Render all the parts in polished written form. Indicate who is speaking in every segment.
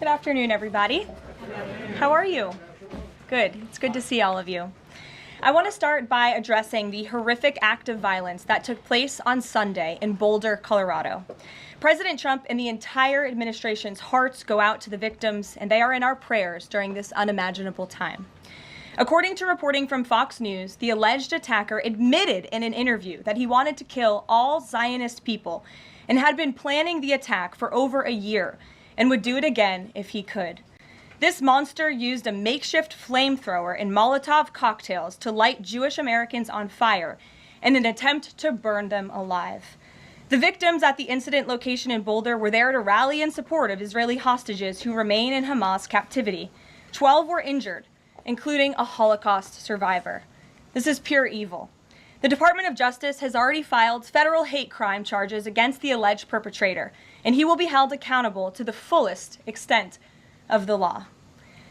Speaker 1: Good afternoon, everybody. How are you? Good. It's good to see all of you. I want to start by addressing the horrific act of violence that took place on Sunday in Boulder, Colorado. President Trump and the entire administration's hearts go out to the victims, and they are in our prayers during this unimaginable time. According to reporting from Fox News, the alleged attacker admitted in an interview that he wanted to kill all Zionist people and had been planning the attack for over a year and would do it again if he could. This monster used a makeshift flamethrower and Molotov cocktails to light Jewish Americans on fire in an attempt to burn them alive. The victims at the incident location in Boulder were there to rally in support of Israeli hostages who remain in Hamas captivity. 12 were injured, including a Holocaust survivor. This is pure evil. The Department of Justice has already filed federal hate crime charges against the alleged perpetrator, and he will be held accountable to the fullest extent of the law.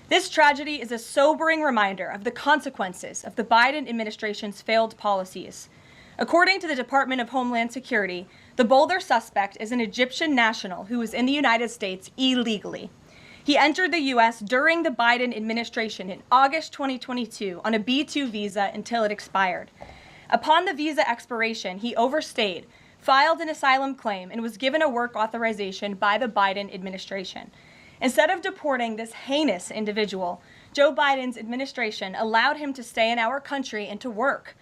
Speaker 1: This tragedy is a sobering reminder of the consequences of the Biden administration's failed policies. According to the Department of Homeland Security, the Boulder suspect is an Egyptian national who was in the United States illegally. He entered the U.S. during the Biden administration in August 2022 on a B-2 visa until it expired. Upon the visa expiration, he overstayed, filed an asylum claim, and was given a work authorization by the Biden administration. Instead of deporting this heinous individual, Joe Biden's administration allowed him to stay in our country and to work.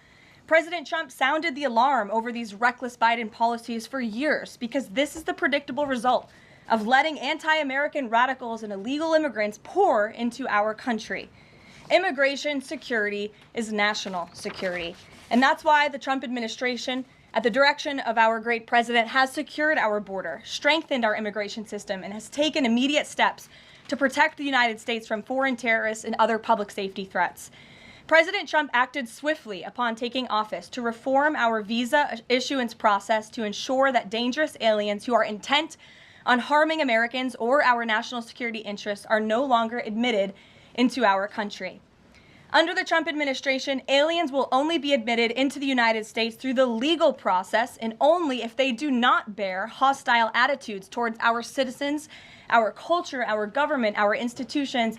Speaker 1: President Trump sounded the alarm over these reckless Biden policies for years because this is the predictable result of letting anti-American radicals and illegal immigrants pour into our country. Immigration security is national security. And that's why the Trump administration, at the direction of our great president, has secured our border, strengthened our immigration system, and has taken immediate steps to protect the United States from foreign terrorists and other public safety threats. President Trump acted swiftly upon taking office to reform our visa issuance process to ensure that dangerous aliens who are intent on harming Americans or our national security interests are no longer admitted into our country. Under the Trump administration, aliens will only be admitted into the United States through the legal process and only if they do not bear hostile attitudes towards our citizens, our culture, our government, our institutions,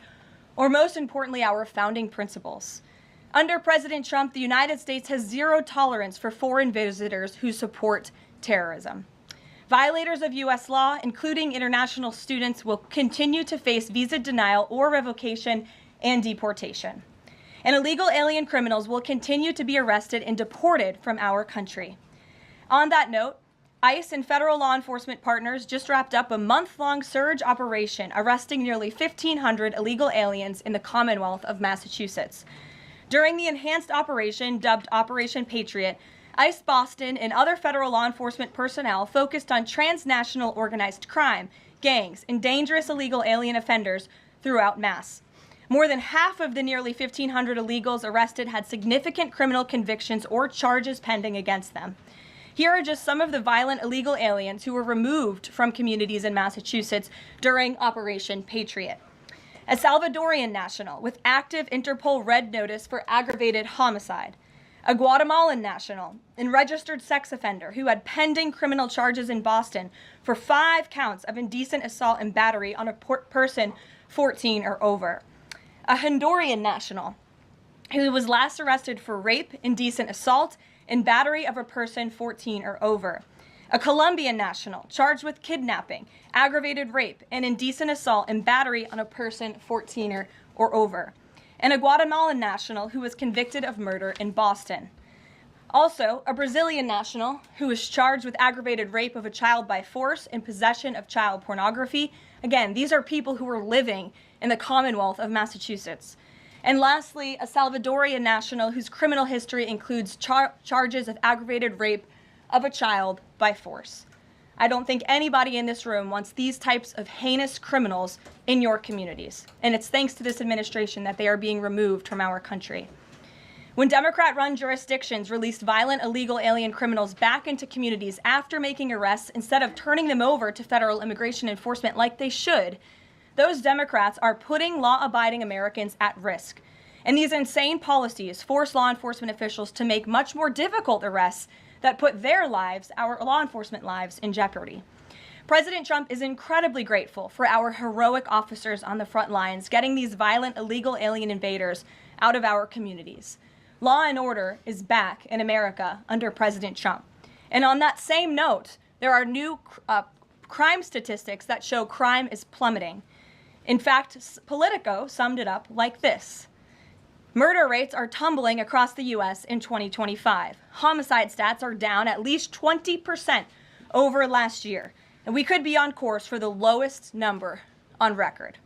Speaker 1: or most importantly, our founding principles. Under President Trump, the United States has zero tolerance for foreign visitors who support terrorism. Violators of U.S. law, including international students, will continue to face visa denial or revocation and deportation. And illegal alien criminals will continue to be arrested and deported from our country. On that note, ICE and federal law enforcement partners just wrapped up a month-long surge operation arresting nearly 1,500 illegal aliens in the Commonwealth of Massachusetts. During the enhanced operation, dubbed Operation Patriot, ICE Boston and other federal law enforcement personnel focused on transnational organized crime, gangs, and dangerous illegal alien offenders throughout Mass. More than half of the nearly 1,500 illegals arrested had significant criminal convictions or charges pending against them. Here are just some of the violent illegal aliens who were removed from communities in Massachusetts during Operation Patriot. A Salvadorian national with active Interpol red notice for aggravated homicide. A Guatemalan national and registered sex offender who had pending criminal charges in Boston for 5 counts of indecent assault and battery on a person 14 or over. A Honduran national who was last arrested for rape, indecent assault, and battery of a person 14 or over. A Colombian national charged with kidnapping, aggravated rape, and indecent assault and battery on a person 14 or over. And a Guatemalan national who was convicted of murder in Boston. Also, a Brazilian national who was charged with aggravated rape of a child by force and possession of child pornography. Again, these are people who were living in the Commonwealth of Massachusetts. And lastly, a Salvadorian national whose criminal history includes charges of aggravated rape of a child by force. I don't think anybody in this room wants these types of heinous criminals in your communities. And it's thanks to this administration that they are being removed from our country. When Democrat-run jurisdictions released violent illegal alien criminals back into communities after making arrests instead of turning them over to federal immigration enforcement like they should, those Democrats are putting law-abiding Americans at risk. And these insane policies force law enforcement officials to make much more difficult arrests that put their lives, our law enforcement lives, in jeopardy. President Trump is incredibly grateful for our heroic officers on the front lines getting these violent illegal alien invaders out of our communities. Law and order is back in America under President Trump. And on that same note, there are new crime statistics that show crime is plummeting. In fact, Politico summed it up like this. Murder rates are tumbling across the U.S. in 2025. Homicide stats are down at least 20% over last year. And we could be on course for the lowest number on record.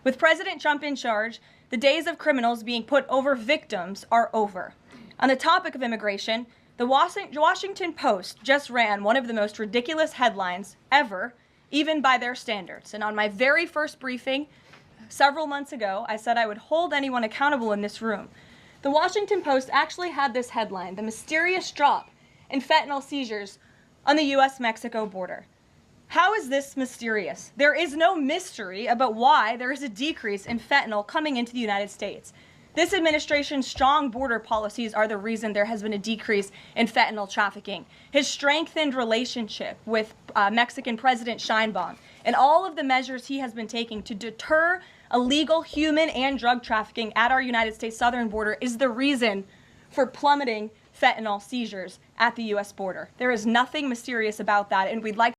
Speaker 1: With President Trump in charge, the days of criminals being put over victims are over. On the topic of immigration, the Washington Post just ran one of the most ridiculous headlines ever, even by their standards. And on my very first briefing several months ago, I said I would hold anyone accountable in this room. The Washington Post actually had this headline, "The Mysterious Drop in Fentanyl Seizures on the U.S.-Mexico Border." How is this mysterious? There is no mystery about why there is a decrease in fentanyl coming into the United States. This administration's strong border policies are the reason there has been a decrease in fentanyl trafficking. His strengthened relationship with Mexican President Sheinbaum and all of the measures he has been taking to deter illegal human and drug trafficking at our United States southern border is the reason for plummeting fentanyl seizures at the U.S. border. There is nothing mysterious about that, and we'd like